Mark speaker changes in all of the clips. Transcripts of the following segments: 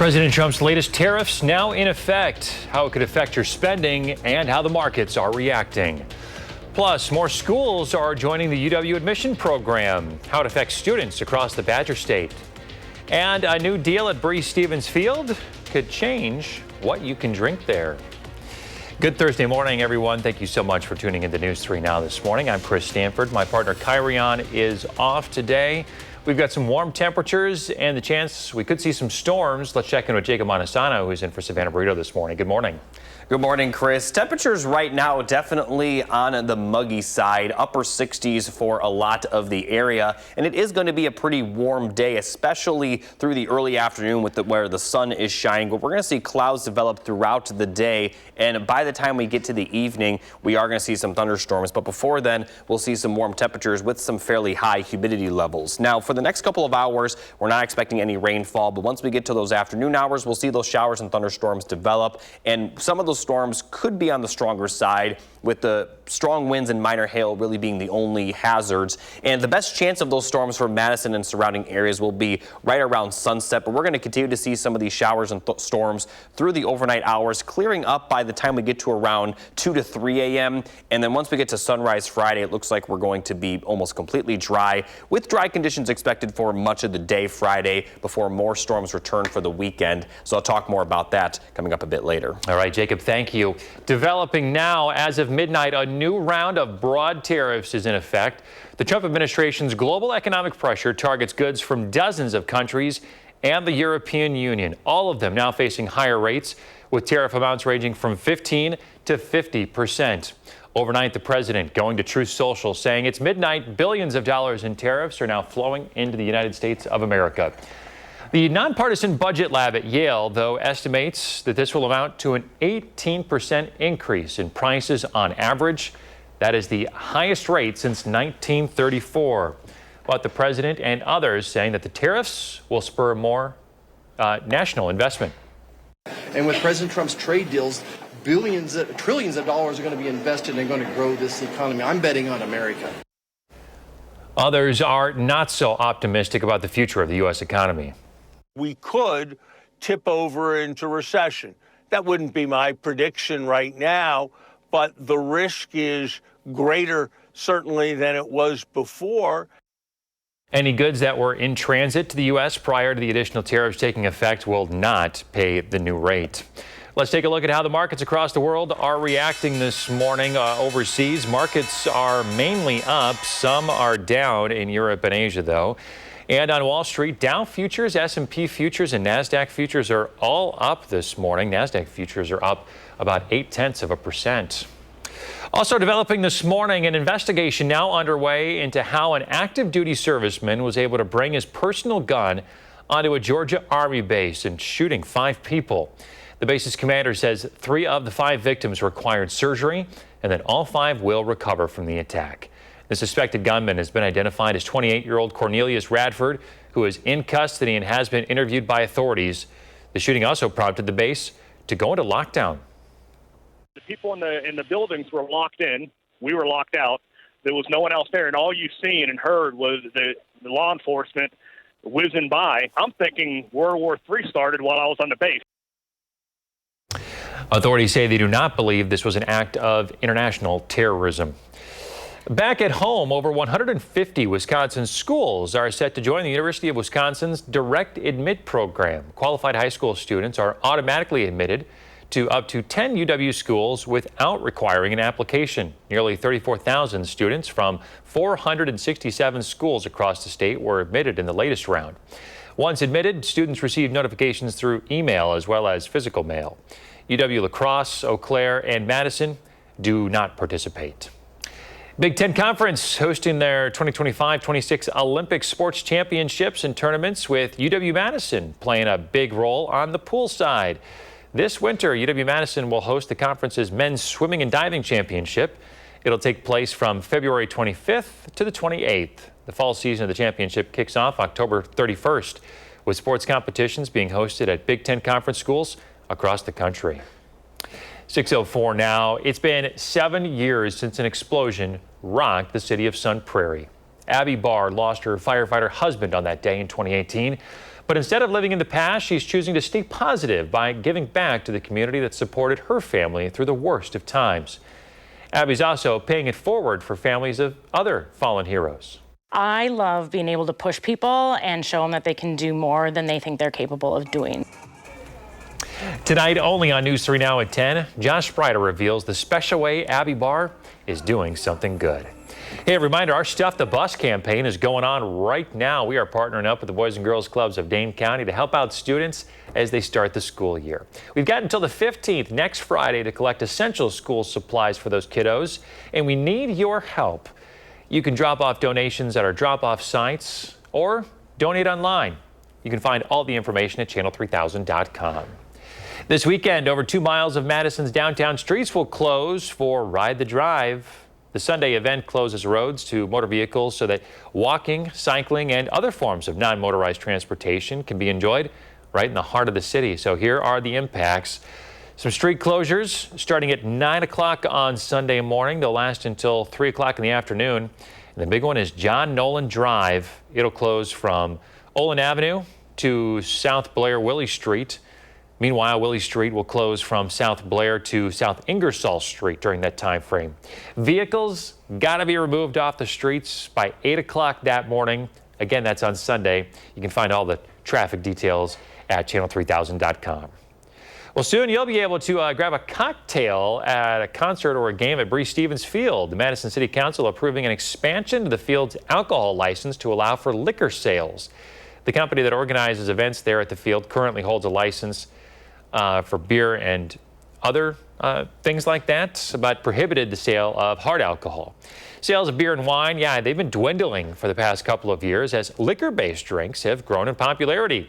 Speaker 1: President Trump's latest tariffs now in effect, how it could affect your spending and how the markets are reacting. Plus, more schools are joining the UW admission program, how it affects students across the Badger State. And a new deal at Bree Stevens Field could change what you can drink there. Good Thursday morning, everyone. Thank you so much for tuning into News 3 Now this morning. I'm Chris Stanford. My partner Kyrion is off today. We've got some warm temperatures and the chance we could see some storms. Let's check in with Jacob Montesano, who's in for Savannah Burrito this morning. Good morning.
Speaker 2: Good morning, Chris. Temperatures right now definitely on the muggy side, upper 60s for a lot of the area. And it is going to be a pretty warm day, especially through the early afternoon where the sun is shining. But we're going to see clouds develop throughout the day. And by the time we get to the evening, we are going to see some thunderstorms. But before then, we'll see some warm temperatures with some fairly high humidity levels. Now, for the next couple of hours, we're not expecting any rainfall. But once we get to those afternoon hours, we'll see those showers and thunderstorms develop. And some of those storms could be on the stronger side, with the strong winds and minor hail really being the only hazards. And the best chance of those storms for Madison and surrounding areas will be right around sunset. But we're going to continue to see some of these showers and storms through the overnight hours, clearing up by the time we get to around 2 to 3 a.m. And then once we get to sunrise Friday, it looks like we're going to be almost completely dry, with dry conditions expected for much of the day Friday before more storms return for the weekend. So I'll talk more about that coming up a bit later.
Speaker 1: All right, Jacob, thank you. Developing now as of midnight, a new round of broad tariffs is in effect. The Trump administration's global economic pressure targets goods from dozens of countries and the European Union, all of them now facing higher rates, with tariff amounts ranging from 15 to 50%. Overnight, the president going to Truth Social saying it's midnight, billions of dollars in tariffs are now flowing into the United States of America. The nonpartisan budget lab at Yale, though, estimates that this will amount to an 18% increase in prices on average. That is the highest rate since 1934. But the president and others saying that the tariffs will spur more national investment.
Speaker 3: And with President Trump's trade deals, trillions of dollars are going to be invested and going to grow this economy. I'm betting on America.
Speaker 1: Others are not so optimistic about the future of the U.S. economy.
Speaker 4: We could tip over into recession. That wouldn't be my prediction right now, but the risk is greater certainly than it was before.
Speaker 1: Any goods that were in transit to the U.S. prior to the additional tariffs taking effect will not pay the new rate. Let's take a look at how the markets across the world are reacting this morning. Overseas, markets are mainly up. Some are down in Europe and Asia, though. And on Wall Street, Dow futures, S&P futures, and NASDAQ futures are all up this morning. NASDAQ futures are up about 0.8%. Also developing this morning, an investigation now underway into how an active duty serviceman was able to bring his personal gun onto a Georgia Army base and shooting 5 people. The base's commander says 3 of the 5 victims required surgery and that all 5 will recover from the attack. The suspected gunman has been identified as 28-year-old Cornelius Radford, who is in custody and has been interviewed by authorities. The shooting also prompted the base to go into lockdown.
Speaker 5: The people in the buildings were locked in. We were locked out. There was no one else there, and all you've seen and heard was the law enforcement whizzing by. I'm thinking World War III started while I was on the base.
Speaker 1: Authorities say they do not believe this was an act of international terrorism. Back at home, over 150 Wisconsin schools are set to join the University of Wisconsin's Direct Admit program. Qualified high school students are automatically admitted to up to 10 UW schools without requiring an application. Nearly 34,000 students from 467 schools across the state were admitted in the latest round. Once admitted, students receive notifications through email as well as physical mail. UW La Crosse, Eau Claire, and Madison do not participate. Big Ten Conference hosting their 2025-26 Olympic sports championships and tournaments, with UW-Madison playing a big role on the pool side. This winter, UW-Madison will host the conference's men's swimming and diving championship. It'll take place from February 25th to the 28th. The fall season of the championship kicks off October 31st, with sports competitions being hosted at Big Ten Conference schools across the country. 6:04 now. It's been 7 years since an explosion rocked the city of Sun Prairie. Abby Barr lost her firefighter husband on that day in 2018. But instead of living in the past, she's choosing to stay positive by giving back to the community that supported her family through the worst of times. Abby's also paying it forward for families of other fallen heroes.
Speaker 6: I love being able to push people and show them that they can do more than they think they're capable of doing.
Speaker 1: Tonight, only on News 3 Now at 10, Josh Sprider reveals the special way Abby Barr is doing something good. Hey, a reminder, our Stuff the Bus campaign is going on right now. We are partnering up with the Boys and Girls Clubs of Dane County to help out students as they start the school year. We've got until the 15th, next Friday, to collect essential school supplies for those kiddos, and we need your help. You can drop off donations at our drop-off sites or donate online. You can find all the information at channel3000.com. This weekend, over 2 miles of Madison's downtown streets will close for Ride the Drive. The Sunday event closes roads to motor vehicles so that walking, cycling, and other forms of non-motorized transportation can be enjoyed right in the heart of the city. So here are the impacts. Some street closures starting at 9 o'clock on Sunday morning. They'll last until 3 o'clock in the afternoon. And the big one is John Nolan Drive. It'll close from Olin Avenue to South Blair Willie Street. Meanwhile, Willie Street will close from South Blair to South Ingersoll Street during that time frame. Vehicles got to be removed off the streets by 8 o'clock that morning. Again, that's on Sunday. You can find all the traffic details at channel3000.com. Well, soon you'll be able to grab a cocktail at a concert or a game at Bree Stevens Field. The Madison City Council approving an expansion to the field's alcohol license to allow for liquor sales. The company that organizes events there at the field currently holds a license for beer and other things like that, but prohibited the sale of hard alcohol. Sales of beer and wine, yeah, they've been dwindling for the past couple of years as liquor-based drinks have grown in popularity.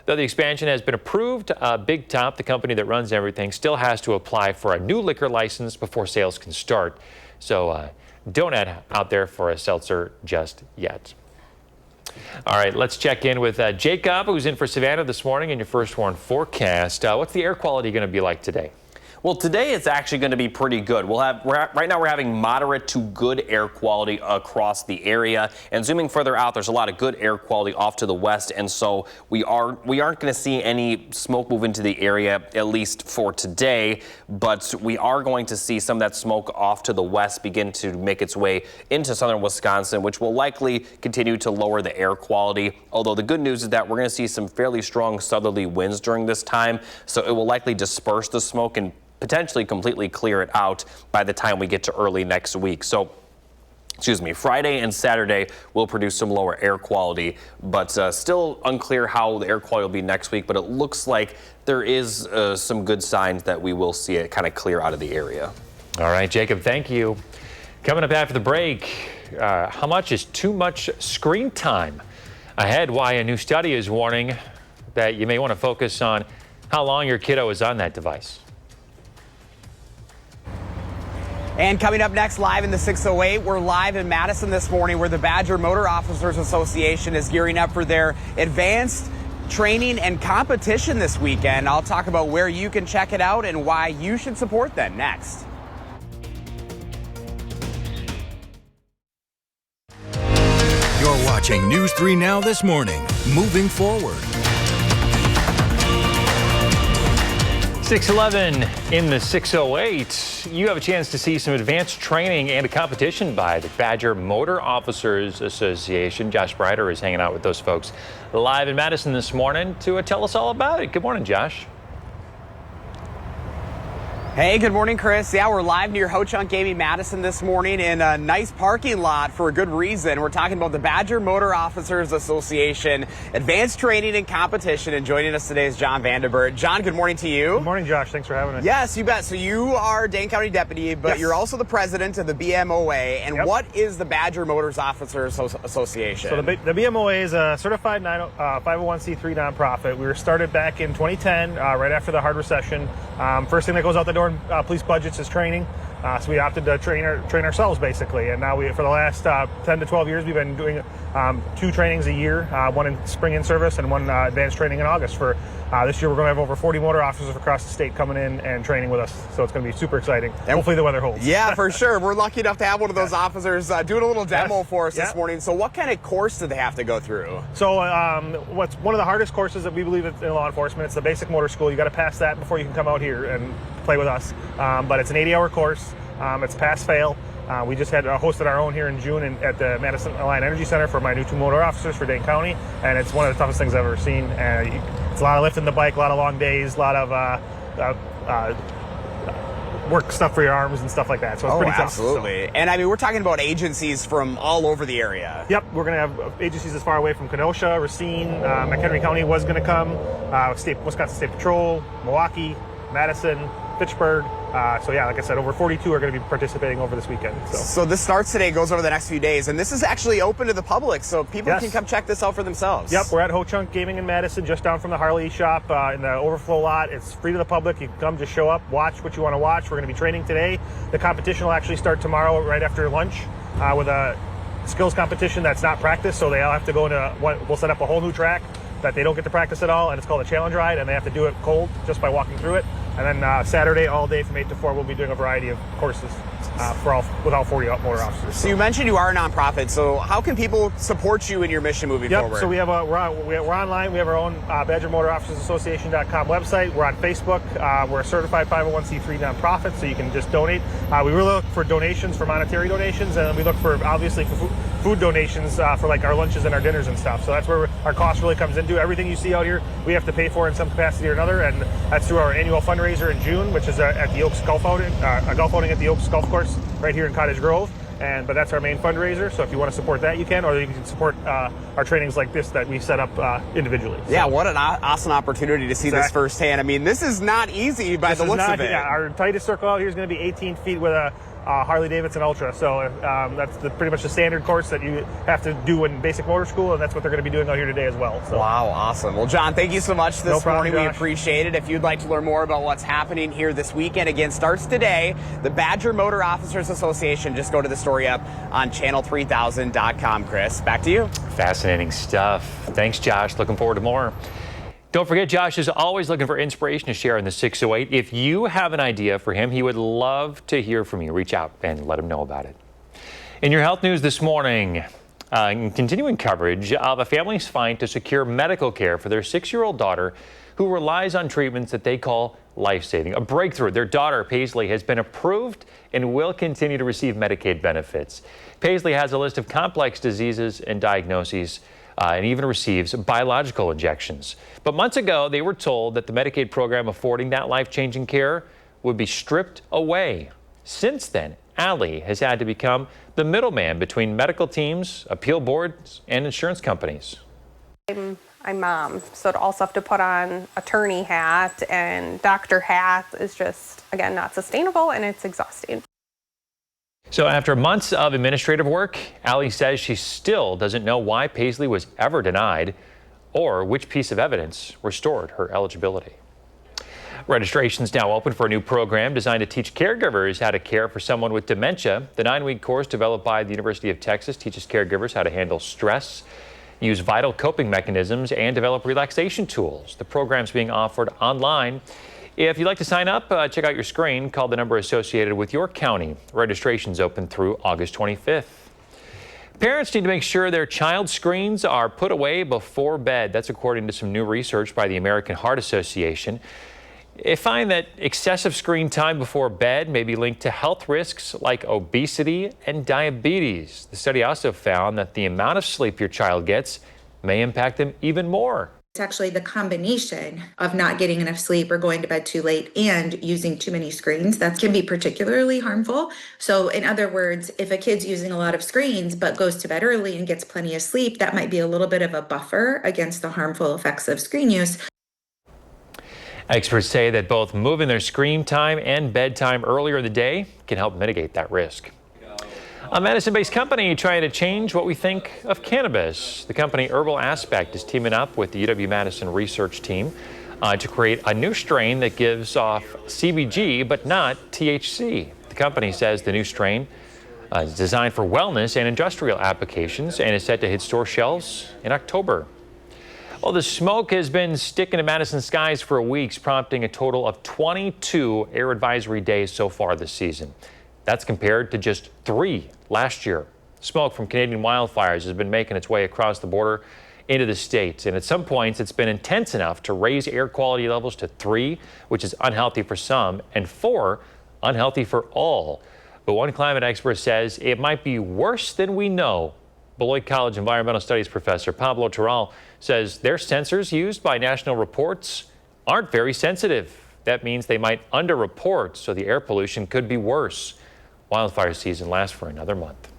Speaker 1: Though the expansion has been approved, Big Top, the company that runs everything, still has to apply for a new liquor license before sales can start. So don't head out there for a seltzer just yet. All right, let's check in with Jacob, who's in for Savannah this morning in your First Warn forecast. What's the air quality going to be like today?
Speaker 2: Well, today it's actually going to be pretty good. Right now we're having moderate to good air quality across the area. And zooming further out, there's a lot of good air quality off to the west. And so we aren't going to see any smoke move into the area, at least for today. But we are going to see some of that smoke off to the west begin to make its way into southern Wisconsin, which will likely continue to lower the air quality. Although the good news is that we're going to see some fairly strong southerly winds during this time. So it will likely disperse the smoke and potentially completely clear it out by the time we get to early next week. So, Friday and Saturday will produce some lower air quality, but still unclear how the air quality will be next week. But it looks like there is some good signs that we will see it kind of clear out of the area.
Speaker 1: All right, Jacob, thank you. Coming up after the break, how much is too much screen time? Ahead, why a new study is warning that you may want to focus on how long your kiddo is on that device.
Speaker 7: And coming up next, live in the 608, we're live in Madison this morning where the Badger Motor Officers Association is gearing up for their advanced training and competition this weekend. I'll talk about where you can check it out and why you should support them next.
Speaker 8: You're watching News 3 Now this morning. Moving forward.
Speaker 1: 6:11 in the 608. You have a chance to see some advanced training and a competition by the Badger Motor Officers Association. Josh Sprider is hanging out with those folks live in Madison this morning to tell us all about it. Good morning, Josh.
Speaker 7: Hey, good morning, Chris. Yeah, we're live near Ho-Chunk Gaming Madison this morning in a nice parking lot for a good reason. We're talking about the Badger Motor Officers Association Advanced Training and Competition, and joining us today is John Vandenberg. John, good morning to you.
Speaker 9: Good morning, Josh. Thanks for having us.
Speaker 7: Yes, you bet. So you are Dane County Deputy, but you're also the president of the BMOA. And what is the Badger Motors Officers Association?
Speaker 9: So the BMOA is a certified 501c3 nonprofit. We were started back in 2010, right after the hard recession. First thing that goes out the door in police budgets is training. So we opted to train ourselves basically, and now for the last 10 to 12 years we've been doing 2 trainings a year, one in spring in service and one advanced training in August. For this year we're going to have over 40 motor officers across the state coming in and training with us, so it's going to be super exciting. And hopefully the weather holds.
Speaker 7: Yeah, for sure. We're lucky enough to have one of those officers doing a little demo for us this
Speaker 9: Yeah.
Speaker 7: morning. So what kind of course do they have to go through?
Speaker 9: So what's one of the hardest courses that we believe in law enforcement, it's the basic motor school. You got to pass that before you can come out here and play with us. But it's an 80-hour course. It's pass-fail. We just had hosted our own here in June at the Madison Alliant Energy Center for my new 2 motor officers for Dane County, and it's one of the toughest things I've ever seen. It's a lot of lifting the bike, a lot of long days, a lot of work stuff for your arms and stuff like that. So it's pretty tough.
Speaker 7: Absolutely. So. And I mean, we're talking about agencies from all over the area.
Speaker 9: Yep, we're going to have agencies as far away from Kenosha, Racine, McHenry County was going to come, Wisconsin State Patrol, Milwaukee, Madison, Fitchburg. So yeah, like I said, over 42 are going to be participating over this weekend.
Speaker 7: So this starts today, goes over the next few days, and this is actually open to the public, so people can come check this out for themselves.
Speaker 9: Yep, we're at Ho Chunk Gaming in Madison, just down from the Harley shop in the overflow lot. It's free to the public. You can come, just show up, watch what you want to watch. We're going to be training today. The competition will actually start tomorrow right after lunch with a skills competition that's not practice, so they all have to go into we'll set up a whole new track that they don't get to practice at all, and it's called a challenge ride, and they have to do it cold just by walking through it. And then Saturday, all day from 8 to 4, we'll be doing a variety of courses with all 40 motor officers.
Speaker 7: So you mentioned you are a nonprofit, so how can people support you in your mission moving forward?
Speaker 9: So we're online. We have our own Badger Motor Officers Association.com website. We're on Facebook. We're a certified 501c3 nonprofit, so you can just donate. We really look for donations, for monetary donations, and we look for, obviously, for food donations for like our lunches and our dinners and stuff. So that's where our cost really comes into. Everything you see out here, we have to pay for in some capacity or another, and that's through our annual fundraiser in June, which is at the Oaks Golf Outing, a golf outing at the Oaks Golf Course right here in Cottage Grove. But that's our main fundraiser. So if you want to support that, you can, or you can support our trainings like this that we set up individually.
Speaker 7: Yeah, what an awesome opportunity to see this firsthand. I mean, this is not easy by the looks of it.
Speaker 9: Yeah, our tightest circle out here is going to be 18 feet with a Harley Davidson Ultra. So that's pretty much the standard course that you have to do in basic motor school, and that's what they're going to be doing out here today as well. So.
Speaker 7: Wow, awesome. Well, John, thank you so much this morning.
Speaker 9: Josh.
Speaker 7: We appreciate it. If you'd like to learn more about what's happening here this weekend, again, starts today. The Badger Motor Officers Association. Just go to the story up on channel3000.com. Chris, back to you.
Speaker 1: Fascinating stuff. Thanks, Josh. Looking forward to more. Don't forget, Josh is always looking for inspiration to share in the 608. If you have an idea for him, he would love to hear from you. Reach out and let him know about it. In your health news this morning, continuing coverage of a family's fight to secure medical care for their 6-year-old daughter who relies on treatments that they call life-saving. A breakthrough. Their daughter, Paisley, has been approved and will continue to receive Medicaid benefits. Paisley has a list of complex diseases and diagnoses and even receives biological injections. But months ago, they were told that the Medicaid program affording that life-changing care would be stripped away. Since then, Allie has had to become the middleman between medical teams, appeal boards, and insurance companies.
Speaker 10: I'm mom, so to also have to put on attorney hat and doctor hat is just, again, not sustainable, and it's exhausting.
Speaker 1: So after months of administrative work, Allie says she still doesn't know why Paisley was ever denied or which piece of evidence restored her eligibility. Registration is now open for a new program designed to teach caregivers how to care for someone with dementia. The 9-week course developed by the University of Texas teaches caregivers how to handle stress, use vital coping mechanisms, and develop relaxation tools. The program's being offered online. If you'd like to sign up, check out your screen. Call the number associated with your county. Registration's open through August 25th. Parents need to make sure their child's screens are put away before bed. That's according to some new research by the American Heart Association. They find that excessive screen time before bed may be linked to health risks like obesity and diabetes. The study also found that the amount of sleep your child gets may impact them even more.
Speaker 11: It's actually the combination of not getting enough sleep or going to bed too late and using too many screens that can be particularly harmful. So in other words, if a kid's using a lot of screens but goes to bed early and gets plenty of sleep, that might be a little bit of a buffer against the harmful effects of screen use.
Speaker 1: Experts say that both moving their screen time and bedtime earlier in the day can help mitigate that risk. A Madison-based company trying to change what we think of cannabis. The company Herbal Aspect is teaming up with the UW-Madison research team to create a new strain that gives off CBG but not THC. The company says the new strain is designed for wellness and industrial applications and is set to hit store shelves in October. Well, the smoke has been sticking to Madison skies for weeks, prompting a total of 22 air advisory days so far this season. That's compared to just 3 last year. Smoke from Canadian wildfires has been making its way across the border into the state, and at some points it's been intense enough to raise air quality levels to 3, which is unhealthy for some, and 4, unhealthy for all. But one climate expert says it might be worse than we know. Beloit College Environmental Studies professor Pablo Terral says their sensors used by national reports aren't very sensitive. That means they might underreport, so the air pollution could be worse. Wildfire season lasts for another month.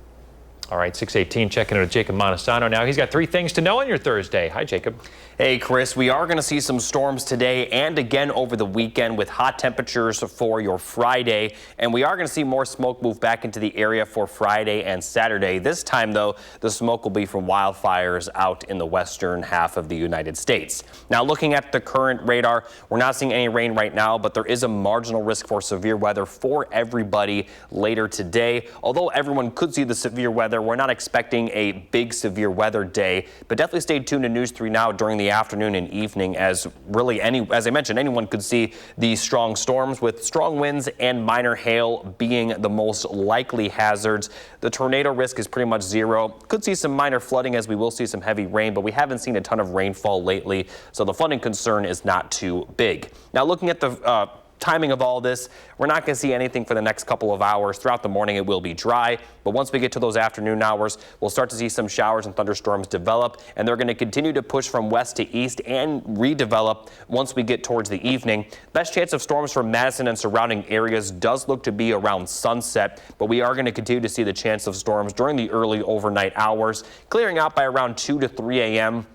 Speaker 1: All right, 6:18, checking in with Jacob Montesano now. He's got 3 things to know on your Thursday. Hi, Jacob.
Speaker 2: Hey, Chris, we are going to see some storms today and again over the weekend with hot temperatures for your Friday. And we are going to see more smoke move back into the area for Friday and Saturday. This time, though, the smoke will be from wildfires out in the western half of the United States. Now, looking at the current radar, we're not seeing any rain right now, but there is a marginal risk for severe weather for everybody later today. Although everyone could see the severe weather, we're not expecting a big severe weather day, but definitely stay tuned to News 3 Now during the afternoon and evening, as really as I mentioned, anyone could see these strong storms with strong winds and minor hail being the most likely hazards. The tornado risk is pretty much 0. Could see some minor flooding as we will see some heavy rain, but we haven't seen a ton of rainfall lately, so the flooding concern is not too big. Now, looking at the timing of all this, we're not going to see anything for the next couple of hours. Throughout the morning, it will be dry, but once we get to those afternoon hours, we'll start to see some showers and thunderstorms develop, and they're going to continue to push from west to east and redevelop once we get towards the evening. Best chance of storms from Madison and surrounding areas does look to be around sunset, but we are going to continue to see the chance of storms during the early overnight hours, clearing out by around 2 to 3 a.m.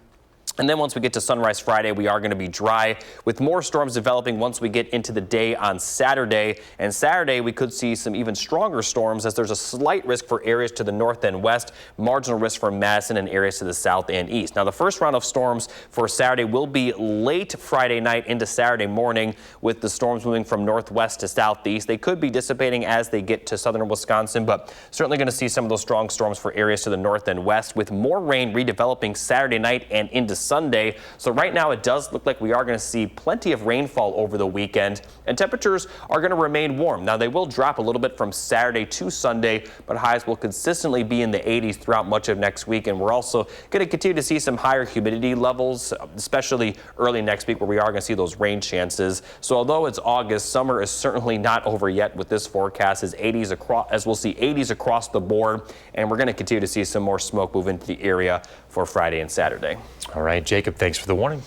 Speaker 2: And then once we get to sunrise Friday, we are going to be dry with more storms developing once we get into the day on Saturday. And Saturday, we could see some even stronger storms as there's a slight risk for areas to the north and west, marginal risk for Madison and areas to the south and east. Now, the first round of storms for Saturday will be late Friday night into Saturday morning, with the storms moving from northwest to southeast. They could be dissipating as they get to southern Wisconsin, but certainly going to see some of those strong storms for areas to the north and west, with more rain redeveloping Saturday night and into Sunday. So right now it does look like we are going to see plenty of rainfall over the weekend, and temperatures are going to remain warm. Now, they will drop a little bit from Saturday to Sunday, but highs will consistently be in the 80s throughout much of next week. And we're also going to continue to see some higher humidity levels, especially early next week, where we are going to see those rain chances. So although it's August, summer is certainly not over yet with this forecast, as we'll see 80s across the board, and we're going to continue to see some more smoke move into the area for Friday and Saturday.
Speaker 1: All right, Jacob, thanks for the warning.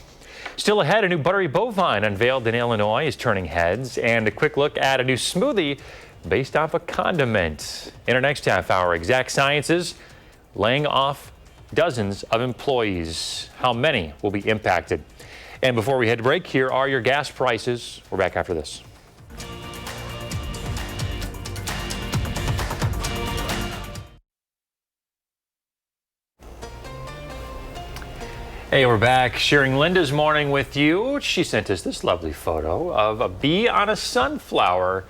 Speaker 1: Still ahead, a new buttery bovine unveiled in Illinois is turning heads, and a quick look at a new smoothie based off a condiment. In our next half hour, Exact Sciences laying off dozens of employees. How many will be impacted? And before we head to break, here are your gas prices. We're back after this. Hey, we're back sharing Linda's morning with you. She sent us this lovely photo of a bee on a sunflower.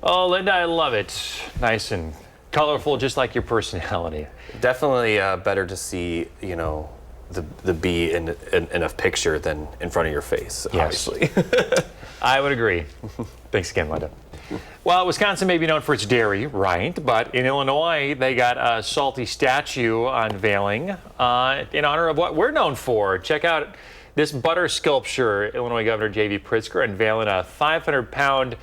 Speaker 1: Oh, Linda, I love it. Nice and colorful, just like your personality.
Speaker 2: Definitely better to see, you know, the bee in a picture than in front of your face,
Speaker 1: Yes.
Speaker 2: obviously.
Speaker 1: I would agree. Thanks again, Linda. Well, Wisconsin may be known for its dairy, right? But in Illinois, they got a salty statue unveiling in honor of what we're known for. Check out this butter sculpture. Illinois Governor J.B. Pritzker unveiling a 500-pound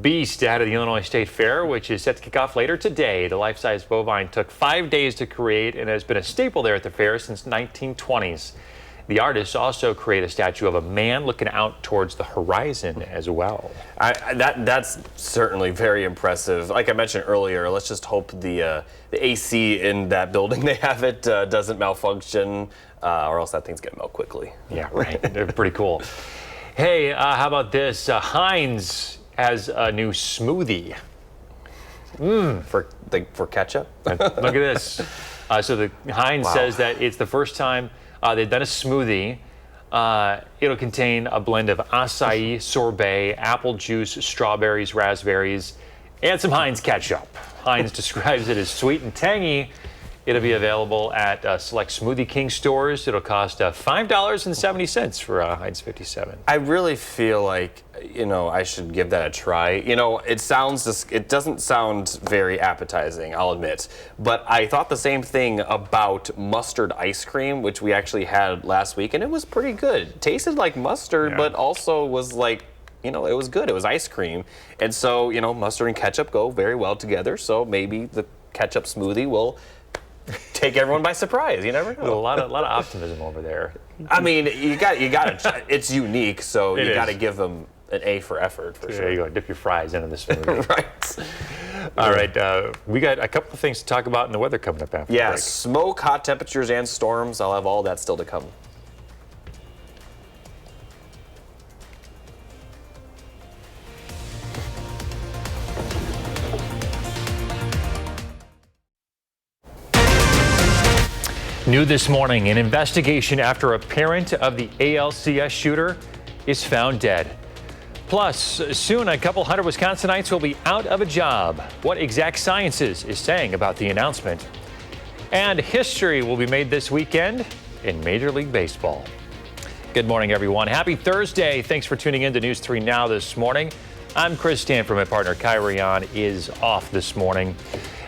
Speaker 1: beast out of the Illinois State Fair, which is set to kick off later today. The life-size bovine took 5 days to create and has been a staple there at the fair since 1920s. The artists also create a statue of a man looking out towards the horizon as well.
Speaker 2: That's certainly very impressive. Like I mentioned earlier, let's just hope the AC in that building they have it doesn't malfunction, or else that thing's gonna melt quickly.
Speaker 1: Yeah, right. They're pretty cool. Hey, how about this? Heinz has a new smoothie.
Speaker 2: For ketchup?
Speaker 1: Look at this. So the Heinz says that it's the first time they've done a smoothie. It'll contain a blend of acai, sorbet, apple juice, strawberries, raspberries, And some Heinz ketchup. Heinz describes it as sweet and tangy. It'll be available at select Smoothie King stores. It'll cost $5.70 for Heinz 57.
Speaker 2: I really feel like, I should give that a try. It doesn't sound very appetizing, I'll admit. But I thought the same thing about mustard ice cream, which we actually had last week, and it was pretty good. It tasted like mustard, but also was like, it was good. It was ice cream. And so, mustard and ketchup go very well together. So maybe the ketchup smoothie will take everyone by surprise. You never know.
Speaker 1: A lot of optimism over there.
Speaker 2: I mean, you got to. It's unique, so you got to give them an A for effort for sure.
Speaker 1: There you go. Dip your fries into the smoothie.
Speaker 2: Right.
Speaker 1: All right. We got a couple of things to talk about in the weather coming up after the break.
Speaker 2: Smoke, hot temperatures, and storms. I'll have all that still to come.
Speaker 1: New this morning, an investigation after a parent of the ALCS shooter is found dead. Plus, soon a couple hundred Wisconsinites will be out of a job. What Exact Sciences is saying about the announcement. And history will be made this weekend in Major League Baseball. Good morning, everyone. Happy Thursday. Thanks for tuning in to News 3 Now this morning. I'm Chris Stanford. My partner Kyrion is off this morning.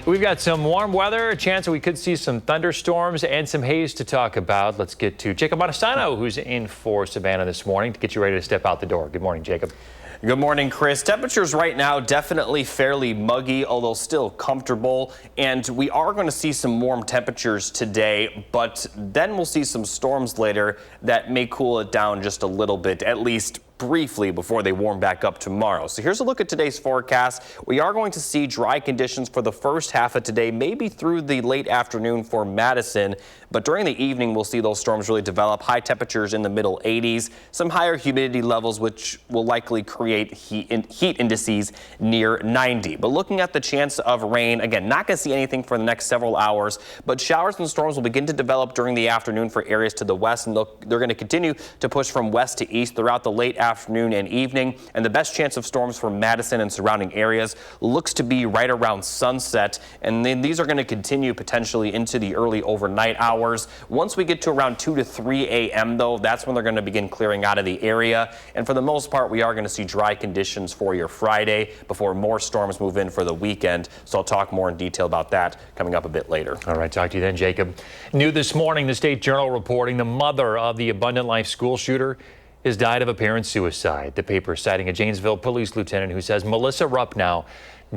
Speaker 1: We've got some warm weather, a chance that we could see some thunderstorms and some haze to talk about. Let's get to Jacob Montesano, who's in for Savannah this morning to get you ready to step out the door. Good morning, Jacob.
Speaker 2: Good morning, Chris. Temperatures right now definitely fairly muggy, although still comfortable. And we are going to see some warm temperatures today, but then we'll see some storms later that may cool it down just a little bit, at least briefly, before they warm back up tomorrow. So here's a look at today's forecast. We are going to see dry conditions for the first half of today, maybe through the late afternoon for Madison. But during the evening, we'll see those storms really develop. High temperatures in the middle 80s, some higher humidity levels, which will likely create heat indices near 90. But looking at the chance of rain, again, not going to see anything for the next several hours, but showers and storms will begin to develop during the afternoon for areas to the west, and they're going to continue to push from west to east throughout the late afternoon and evening. And the best chance of storms for Madison and surrounding areas looks to be right around sunset. And then these are going to continue potentially into the early overnight hours. Once we get to around 2 to 3 a.m., though, that's when they're going to begin clearing out of the area. And for the most part, we are going to see dry conditions for your Friday before more storms move in for the weekend. So I'll talk more in detail about that coming up a bit later.
Speaker 1: All right, talk to you then, Jacob. New this morning, the State Journal reporting the mother of the Abundant Life school shooter has died of apparent suicide. The paper citing a Janesville police lieutenant who says Melissa Ruppnow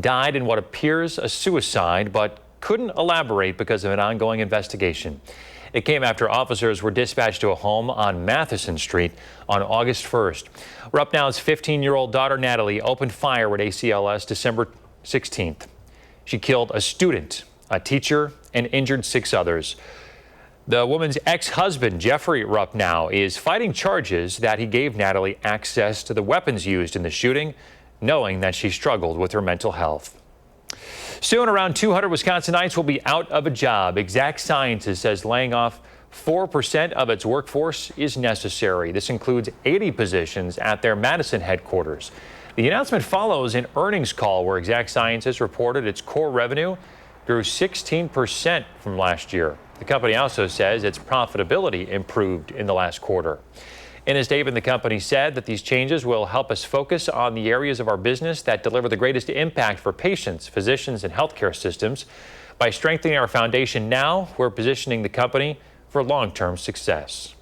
Speaker 1: died in what appears a suicide, but couldn't elaborate because of an ongoing investigation. It came after officers were dispatched to a home on Madison Street on August 1st. Ruppnow's 15-year-old daughter, Natalie, opened fire at ACLS December 16th. She killed a student, a teacher, and injured 6 others. The woman's ex-husband, Jeffrey Ruppnow, is fighting charges that he gave Natalie access to the weapons used in the shooting, knowing that she struggled with her mental health. Soon, around 200 Wisconsinites will be out of a job. Exact Sciences says laying off 4% of its workforce is necessary. This includes 80 positions at their Madison headquarters. The announcement follows an earnings call where Exact Sciences reported its core revenue grew 16% from last year. The company also says its profitability improved in the last quarter. In a statement, the company said that these changes will help us focus on the areas of our business that deliver the greatest impact for patients, physicians, and healthcare systems. By strengthening our foundation now, we're positioning the company for long-term success.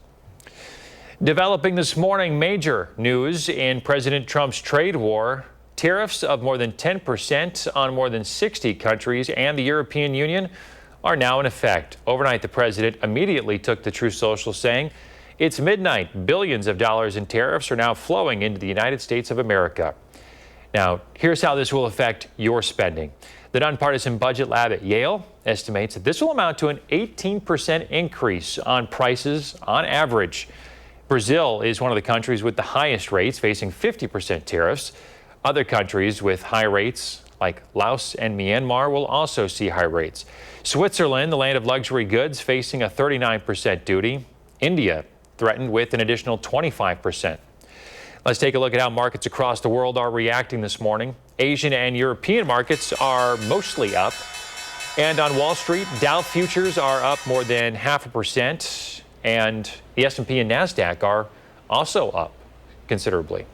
Speaker 1: Developing this morning, major news in President Trump's trade war. Tariffs of more than 10% on more than 60 countries and the European Union are now in effect. Overnight, the president immediately took to Truth Social, saying, "It's midnight. Billions of dollars in tariffs are now flowing into the United States of America." Now, here's how this will affect your spending. The Nonpartisan Budget Lab at Yale estimates that this will amount to an 18% increase on prices on average. Brazil is one of the countries with the highest rates, facing 50% tariffs. Other countries with high rates, like Laos and Myanmar, will also see high rates. Switzerland, the land of luxury goods, facing a 39% duty. India threatened with an additional 25%. Let's take a look at how markets across the world are reacting this morning. Asian and European markets are mostly up. And on Wall Street, Dow futures are up more than 0.5%, and the S&P and NASDAQ are also up considerably.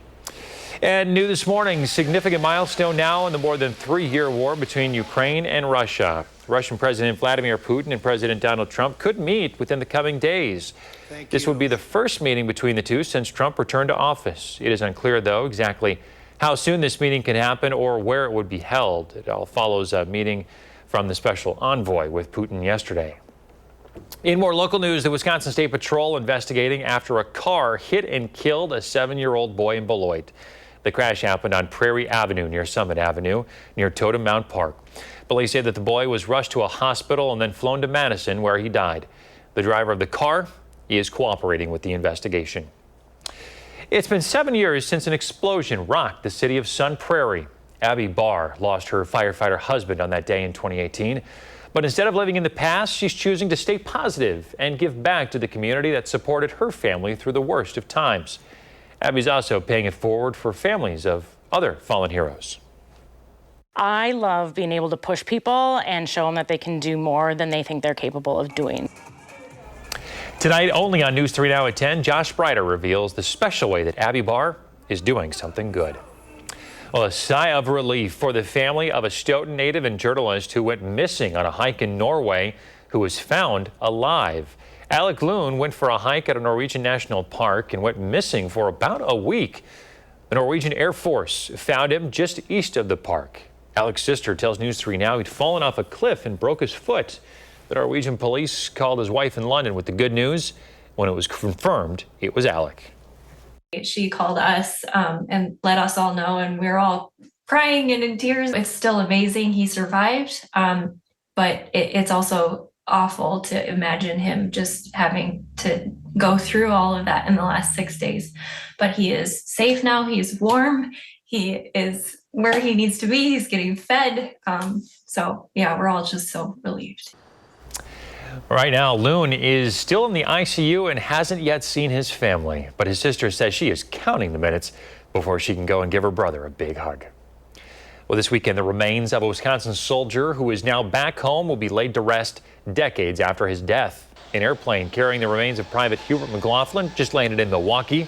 Speaker 1: And new this morning, significant milestone now in the more than 3-year war between Ukraine and Russia. Russian President Vladimir Putin and President Donald Trump could meet within the coming days. This would be the first meeting between the two since Trump returned to office. It is unclear, though, exactly how soon this meeting can happen or where it would be held. It all follows a meeting from the special envoy with Putin yesterday. In more local news, the Wisconsin State Patrol investigating after a car hit and killed a 7-year-old boy in Beloit. The crash happened on Prairie Avenue near Summit Avenue near Totem Mound Park. Police say that the boy was rushed to a hospital and then flown to Madison, where he died. The driver of the car is cooperating with the investigation. It's been 7 years since an explosion rocked the city of Sun Prairie. Abby Barr lost her firefighter husband on that day in 2018. But instead of living in the past, she's choosing to stay positive and give back to the community that supported her family through the worst of times. Abby's also paying it forward for families of other fallen heroes.
Speaker 6: I love being able to push people and show them that they can do more than they think they're capable of doing.
Speaker 1: Tonight, only on News 3 Now at 10, Josh Breider reveals the special way that Abby Barr is doing something good. Well, a sigh of relief for the family of a Stoughton native and journalist who went missing on a hike in Norway, who was found alive. Alec Loon went for a hike at a Norwegian national park and went missing for about a week. The Norwegian Air Force found him just east of the park. Alec's sister tells News 3 Now he'd fallen off a cliff and broke his foot. The Norwegian police called his wife in London with the good news. When it was confirmed, it was Alec.
Speaker 12: She called us and let us all know, and we were all crying and in tears. It's still amazing he survived, but it's also awful to imagine him just having to go through all of that in the last 6 days. But he is safe now. He's warm. He is where he needs to be. He's getting fed. So yeah, we're all just so relieved.
Speaker 1: Right now, Loon is still in the ICU and hasn't yet seen his family, but his sister says she is counting the minutes before she can go and give her brother a big hug. Well, this weekend, the remains of a Wisconsin soldier who is now back home will be laid to rest decades after his death. An airplane carrying the remains of Private Hubert McLaughlin just landed in Milwaukee.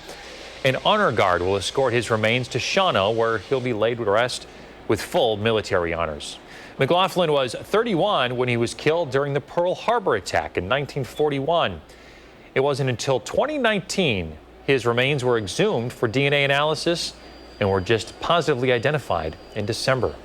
Speaker 1: An honor guard will escort his remains to Shawano, where he'll be laid to rest with full military honors. McLaughlin was 31 when he was killed during the Pearl Harbor attack in 1941. It wasn't until 2019 his remains were exhumed for DNA analysis and were just positively identified in December.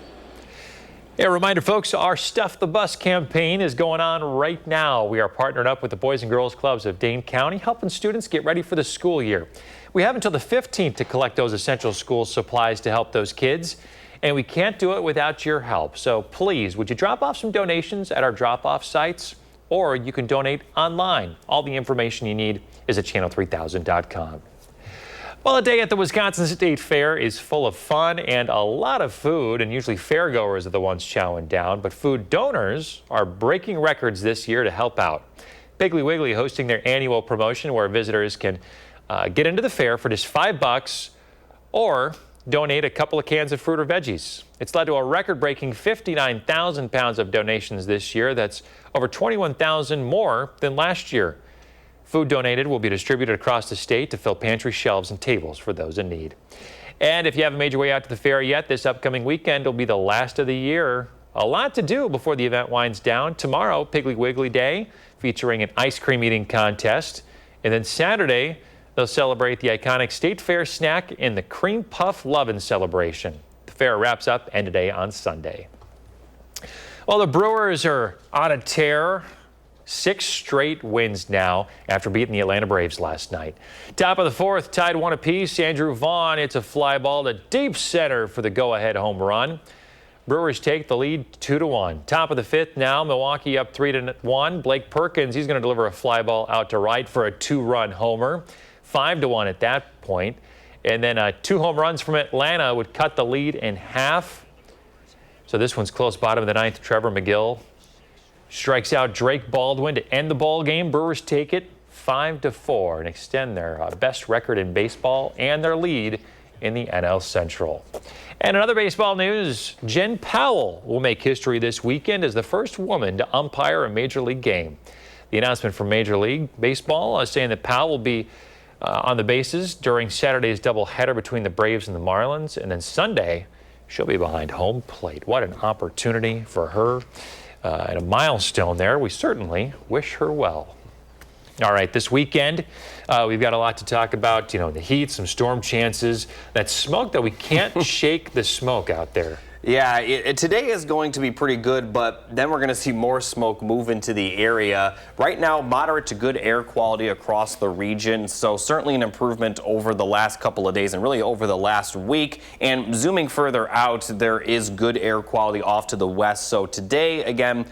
Speaker 1: A reminder, folks, our Stuff the Bus campaign is going on right now. We are partnered up with the Boys and Girls Clubs of Dane County, helping students get ready for the school year. We have until the 15th to collect those essential school supplies to help those kids. And we can't do it without your help. So please, would you drop off some donations at our drop-off sites? Or you can donate online. All the information you need is at channel3000.com. Well, a day at the Wisconsin State Fair is full of fun and a lot of food, and usually fairgoers are the ones chowing down, but food donors are breaking records this year to help out. Piggly Wiggly hosting their annual promotion where visitors can get into the fair for just $5 or donate a couple of cans of fruit or veggies. It's led to a record-breaking 59,000 pounds of donations this year. That's over 21,000 more than last year. Food donated will be distributed across the state to fill pantry shelves and tables for those in need. And if you haven't made your way out to the fair yet, this upcoming weekend will be the last of the year. A lot to do before the event winds down. Tomorrow, Piggly Wiggly Day, featuring an ice cream eating contest. And then Saturday, they'll celebrate the iconic State Fair snack in the Cream Puff Lovin' celebration. The fair wraps up end of day on Sunday. Well, the Brewers are on a tear. 6 straight wins now after beating the Atlanta Braves last night. Top of the 4th, tied 1 apiece. Andrew Vaughn hits a fly ball to deep center for the go-ahead home run. Brewers take the lead 2-1. Top of the 5th now, Milwaukee up 3-1. Blake Perkins, he's going to deliver a fly ball out to right for a 2-run homer. 5-1 at that point. And then 2 home runs from Atlanta would cut the lead in half. So this one's close. Bottom of the 9th, Trevor McGill strikes out Drake Baldwin to end the ball game. Brewers take it 5-4 and extend their best record in baseball and their lead in the NL Central. And in other baseball news, Jen Powell will make history this weekend as the first woman to umpire a Major League game. The announcement from Major League Baseball is saying that Powell will be on the bases during Saturday's doubleheader between the Braves and the Marlins, and then Sunday she'll be behind home plate. What an opportunity for her and a milestone there. We certainly wish her well. All right, this weekend, we've got a lot to talk about. You know, the heat, some storm chances, that smoke, that we can't shake the smoke out there.
Speaker 2: Yeah, today is going to be pretty good, but then we're going to see more smoke move into the area. Right now, moderate to good air quality across the region, so certainly an improvement over the last couple of days and really over the last week. And zooming further out, there is good air quality off to the west. So today, again,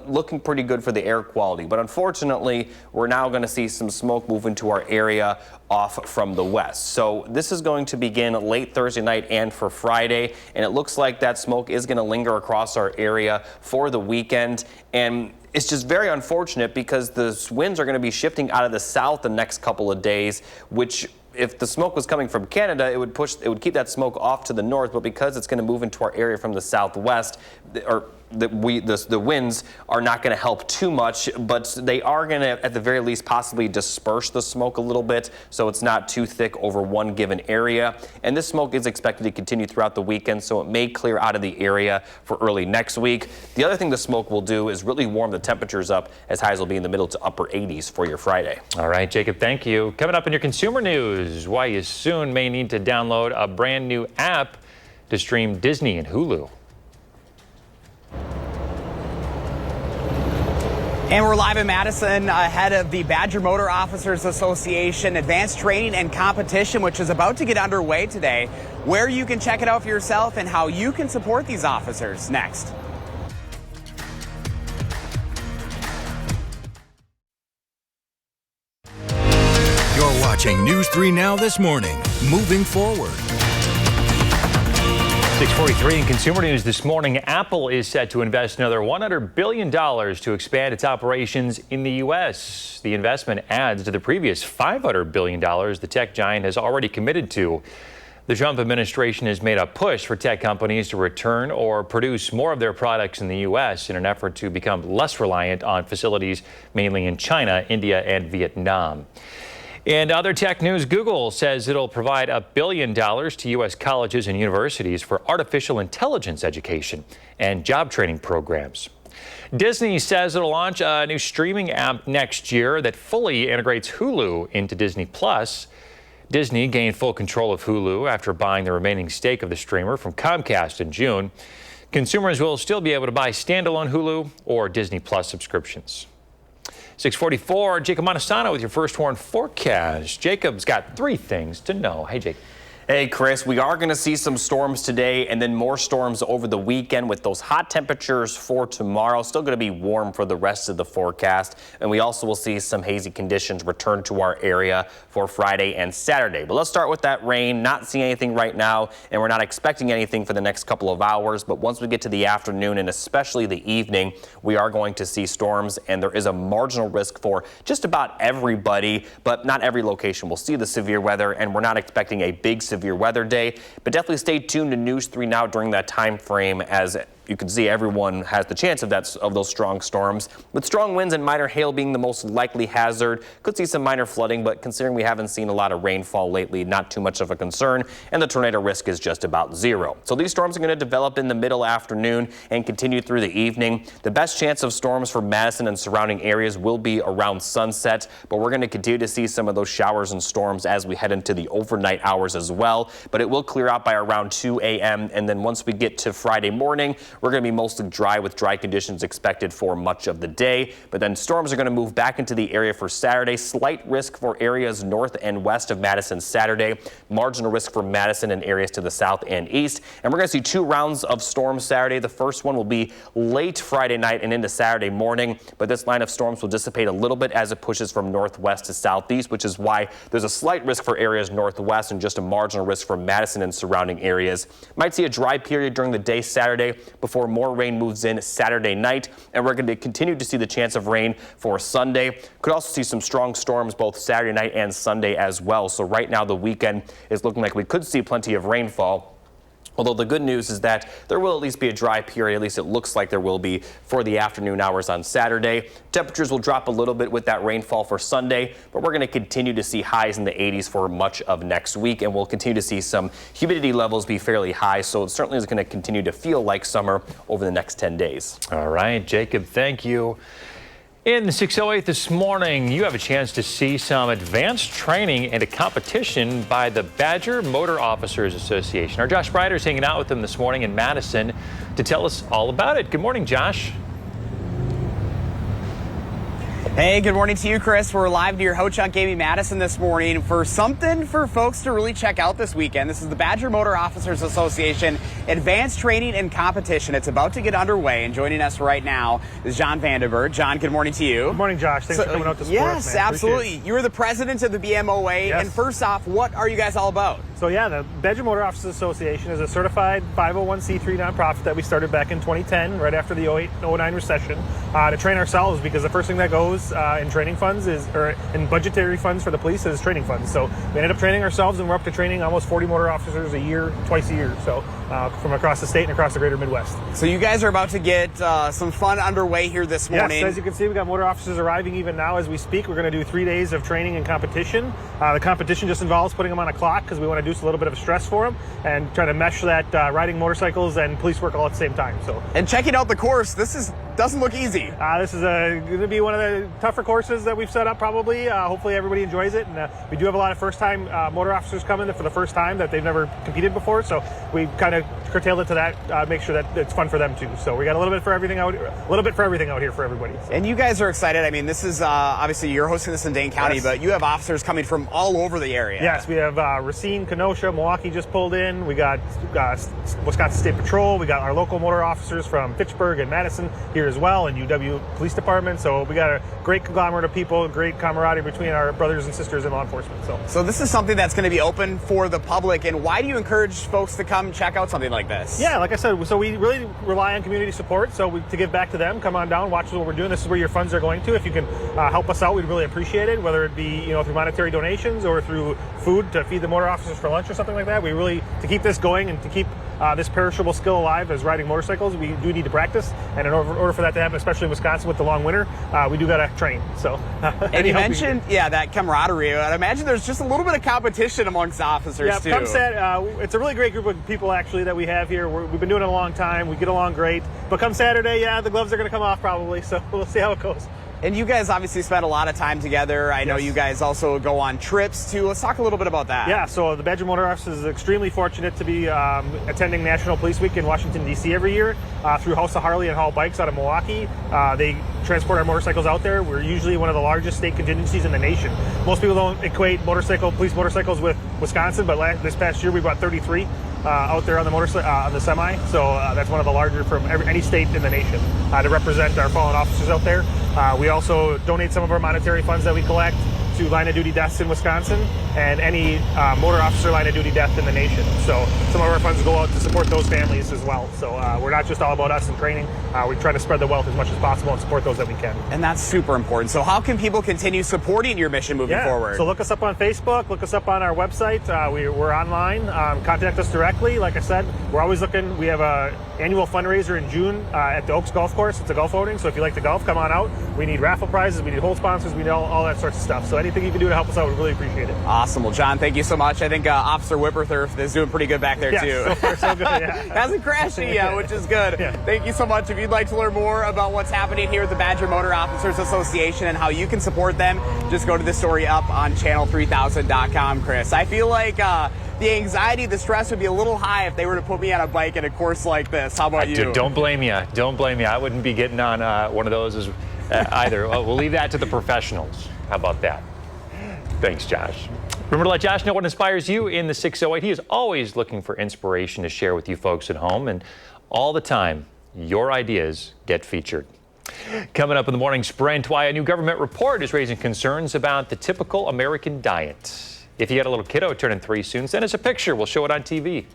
Speaker 2: looking pretty good for the air quality, but unfortunately we're now going to see some smoke move into our area off from the west. So this is going to begin late Thursday night and for Friday, and it looks like that smoke is going to linger across our area for the weekend. And it's just very unfortunate because the winds are going to be shifting out of the south the next couple of days, which if the smoke was coming from Canada, it would keep that smoke off to the north, but because it's going to move into our area from the southwest, the winds are not going to help too much, but they are going to, at the very least, possibly disperse the smoke a little bit so it's not too thick over one given area. And this smoke is expected to continue throughout the weekend, so it may clear out of the area for early next week. The other thing the smoke will do is really warm the temperatures up, as highs will be in the middle to upper 80s for your Friday.
Speaker 1: All right, Jacob, thank you. Coming up in your consumer news, why you soon may need to download a brand new app to stream Disney and Hulu.
Speaker 7: And we're live in Madison ahead of the Badger Motor Officers Association Advanced Training and Competition, which is about to get underway today, where you can check it out for yourself and how you can support these officers. Next.
Speaker 8: You're watching News 3 Now this morning. Moving forward.
Speaker 1: 6:43 in consumer news this morning. Apple is set to invest another $100 billion to expand its operations in the U.S. The investment adds to the previous $500 billion the tech giant has already committed to. The Trump administration has made a push for tech companies to return or produce more of their products in the U.S. in an effort to become less reliant on facilities mainly in China, India, and Vietnam. In other tech news, Google says it'll provide $1 billion to U.S. colleges and universities for artificial intelligence education and job training programs. Disney says it'll launch a new streaming app next year that fully integrates Hulu into Disney+. Disney gained full control of Hulu after buying the remaining stake of the streamer from Comcast in June. Consumers will still be able to buy standalone Hulu or Disney+ subscriptions. 6:44, Jacob Montesano with your First Warn forecast. Jacob's got 3 things to know. Hey, Jake.
Speaker 2: Hey, Chris, we are going to see some storms today and then more storms over the weekend with those hot temperatures for tomorrow. Still going to be warm for the rest of the forecast. And we also will see some hazy conditions return to our area for Friday and Saturday. But let's start with that rain. Not seeing anything right now, and we're not expecting anything for the next couple of hours. But once we get to the afternoon and especially the evening, we are going to see storms, and there is a marginal risk for just about everybody, but not every location will see the severe weather, and we're not expecting a big severe weather day, but definitely stay tuned to News 3 Now during that time frame, as you can see everyone has the chance of those strong storms, with strong winds and minor hail being the most likely hazard. Could see some minor flooding, but considering we haven't seen a lot of rainfall lately, not too much of a concern, and the tornado risk is just about 0. So these storms are going to develop in the middle afternoon and continue through the evening. The best chance of storms for Madison and surrounding areas will be around sunset, but we're going to continue to see some of those showers and storms as we head into the overnight hours as well. But it will clear out by around 2 a.m. and then once we get to Friday morning, we're going to be mostly dry with dry conditions expected for much of the day. But then storms are going to move back into the area for Saturday. Slight risk for areas north and west of Madison Saturday. Marginal risk for Madison and areas to the south and east. And we're going to see 2 rounds of storms Saturday. The first one will be late Friday night and into Saturday morning. But this line of storms will dissipate a little bit as it pushes from northwest to southeast, which is why there's a slight risk for areas northwest and just a marginal risk for Madison and surrounding areas. Might see a dry period during the day Saturday before before more rain moves in Saturday night. And we're going to continue to see the chance of rain for Sunday. Could also see some strong storms both Saturday night and Sunday as well. So right now the weekend is looking like we could see plenty of rainfall. Although the good news is that there will at least be a dry period, at least it looks like there will be for the afternoon hours on Saturday. Temperatures will drop a little bit with that rainfall for Sunday, but we're going to continue to see highs in the 80s for much of next week, and we'll continue to see some humidity levels be fairly high, so it certainly is going to continue to feel like summer over the next 10 days.
Speaker 1: All right, Jacob, thank you. In the 608 this morning, you have a chance to see some advanced training and a competition by the Badger Motor Officers Association. Our Josh Bryder is hanging out with them this morning in Madison to tell us all about it. Good morning, Josh.
Speaker 7: Hey, good morning to you, Chris. We're live to your Ho-Chunk Gaming Madison this morning for something for folks to really check out this weekend. This is the Badger Motor Officers Association Advanced Training and Competition. It's about to get underway, and joining us right now is John Vandenberg. John, good morning to you.
Speaker 9: Good morning, Josh. Thanks for coming out to support us,
Speaker 7: Yes,
Speaker 9: man.
Speaker 7: absolutely. You are the president of the BMOA,
Speaker 9: Yes.
Speaker 7: and first off, what are you guys all about?
Speaker 9: So yeah, the Badger Motor Officers Association is a certified 501c3 nonprofit that we started back in 2010, right after the 08-09 recession, to train ourselves, because the first thing that goes in training funds or in budgetary funds for the police is training funds. So we ended up training ourselves, and we're up to training almost 40 motor officers a year, twice a year. So from across the state and across the greater Midwest.
Speaker 7: So you guys are about to get some fun underway here this morning.
Speaker 9: Yes, as you can see, we've got motor officers arriving even now as we speak. We're going to do 3 days of training and competition. The competition just involves putting them on a clock, because we want to do a little bit of stress for them and try to mesh that riding motorcycles and police work all at the same time. So,
Speaker 7: and checking out the course, this doesn't look easy.
Speaker 9: This is going to be one of the tougher courses that we've set up, probably. Hopefully everybody enjoys it, and we do have a lot of first-time motor officers coming for the first time that they've never competed before, so we kind of curtailed it to that, make sure that it's fun for them too. So we got a little bit for everything out here for everybody. So.
Speaker 7: And you guys are excited. I mean, this is obviously you're hosting this in Dane County,
Speaker 9: Yes.
Speaker 7: but you have officers coming from all over the area.
Speaker 9: Yes, we have Racine, Kenosha, Milwaukee just pulled in. We got Wisconsin State Patrol. We got our local motor officers from Fitchburg and Madison here as well, and UW Police Department. So we got a great conglomerate of people, great camaraderie between our brothers and sisters in law enforcement.
Speaker 7: So this is something that's going to be open for the public. And why do you encourage folks to come check out something like this?
Speaker 9: Yeah, like I said, so we really rely on community support. So to give back to them, come on down, watch what we're doing. This is where your funds are going to. If you can help us out, we'd really appreciate it. Whether it be through monetary donations or through food to feed the motor officers for lunch or something like that. We really, to keep this going and to keep this perishable skill alive as riding motorcycles, we do need to practice. And in order for that to happen, especially in Wisconsin with the long winter, we do got to train. So,
Speaker 7: and you mentioned, that camaraderie. I imagine there's just a little bit of competition amongst officers too.
Speaker 9: It's a really great group of people actually that we have here. We've been doing it a long time. We get along great. But come Saturday, the gloves are going to come off probably. So we'll see how it goes.
Speaker 7: And you guys obviously spend a lot of time together. I know you guys also go on trips too. Let's talk a little bit about that.
Speaker 9: Yeah, so the Badger Motor Officers is extremely fortunate to be attending National Police Week in Washington, D.C. every year through House of Harley and Hall Bikes out of Milwaukee. They transport our motorcycles out there. We're usually one of the largest state contingencies in the nation. Most people don't equate police motorcycles with Wisconsin, but this past year we brought 33 out there on the semi. So that's one of the larger from any state in the nation to represent our fallen officers out there. We also donate some of our monetary funds that we collect to line of duty deaths in Wisconsin and any motor officer line of duty death in the nation. So some of our funds go out to support those families as well. So we're not just all about us and training. We try to spread the wealth as much as possible and support those that we can.
Speaker 7: And that's super important. So how can people continue supporting your mission moving forward?
Speaker 9: So look us up on Facebook, look us up on our website. We're online. Contact us directly. Like I said, we're always looking. We have a annual fundraiser in June at the Oaks Golf Course. It's a golf outing. So if you like to golf, come on out. We need raffle prizes. We need hole sponsors. We need all that sorts of stuff. So anything you can do to help us out, we really appreciate it.
Speaker 7: Awesome. Well, John, thank you so much. I think Officer Whipperthurf is doing pretty good back there too.
Speaker 9: So far, so good. Yeah.
Speaker 7: Hasn't crashed yet, which is good.
Speaker 9: Yeah.
Speaker 7: Thank you so much. If you'd like to learn more about what's happening here at the Badger Motor Officers Association and how you can support them, just go to the story up on channel3000.com, Chris. I feel like the anxiety, the stress would be a little high if they were to put me on a bike in a course like this. How about you?
Speaker 1: Don't blame you. Don't blame you. I wouldn't be getting on one of those either. We'll leave that to the professionals. How about that? Thanks, Josh. Remember to let Josh know what inspires you in the 608. He is always looking for inspiration to share with you folks at home, and all the time, your ideas get featured. Coming up in the morning sprint, why a new government report is raising concerns about the typical American diet. If you got a little kiddo turning 3 soon, send us a picture. We'll show it on TV.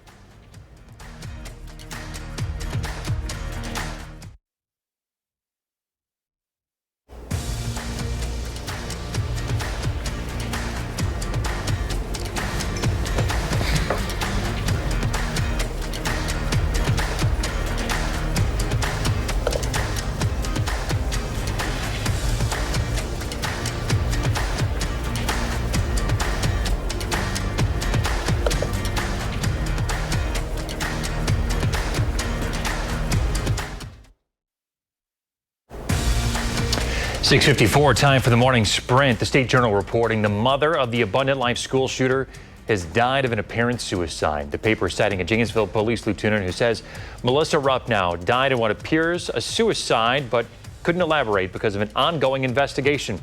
Speaker 1: 6:54, time for the morning sprint. The State Journal reporting the mother of the Abundant Life school shooter has died of an apparent suicide. The paper citing a Janesville police lieutenant who says Melissa Ruppnow died in what appears a suicide, but couldn't elaborate because of an ongoing investigation.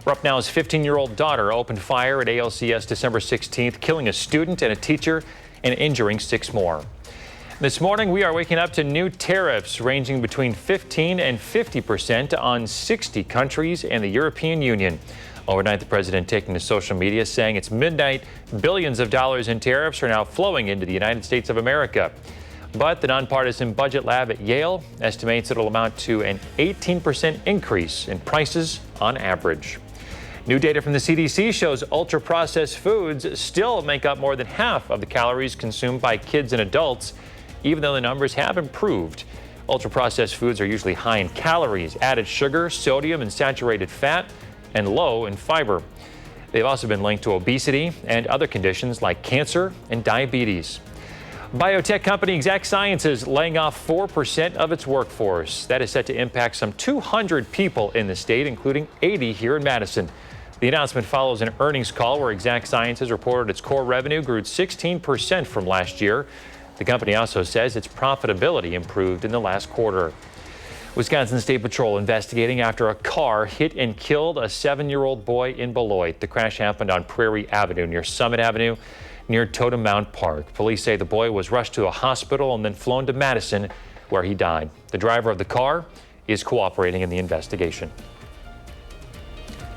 Speaker 1: Ruppnow's 15-year-old daughter opened fire at ALCS December 16th, killing a student and a teacher and injuring 6 more. This morning, we are waking up to new tariffs ranging between 15 and 50% on 60 countries and the European Union. Overnight, the president taking to social media saying it's midnight. Billions of dollars in tariffs are now flowing into the United States of America. But the nonpartisan budget lab at Yale estimates it'll amount to an 18% increase in prices on average. New data from the CDC shows ultra-processed foods still make up more than half of the calories consumed by kids and adults, even though the numbers have improved. Ultra-processed foods are usually high in calories, added sugar, sodium, and saturated fat, and low in fiber. They've also been linked to obesity and other conditions like cancer and diabetes. Biotech company Exact Sciences laying off 4% of its workforce. That is set to impact some 200 people in the state, including 80 here in Madison. The announcement follows an earnings call where Exact Sciences reported its core revenue grew 16% from last year. The company also says its profitability improved in the last quarter. Wisconsin State Patrol investigating after a car hit and killed a 7-year-old boy in Beloit. The crash happened on Prairie Avenue near Summit Avenue near Totem Mound Park. Police say the boy was rushed to a hospital and then flown to Madison, where he died. The driver of the car is cooperating in the investigation.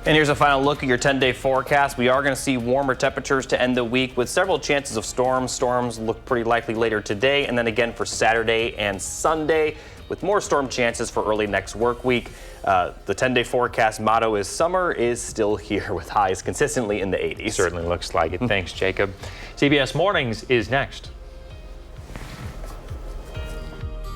Speaker 2: And here's a final look at your 10-day forecast. We are going to see warmer temperatures to end the week with several chances of storms. Storms look pretty likely later today and then again for Saturday and Sunday with more storm chances for early next work week. The 10-day forecast motto is summer is still here with highs consistently in the 80s.
Speaker 1: Certainly looks like it. Thanks, Jacob. CBS Mornings is next.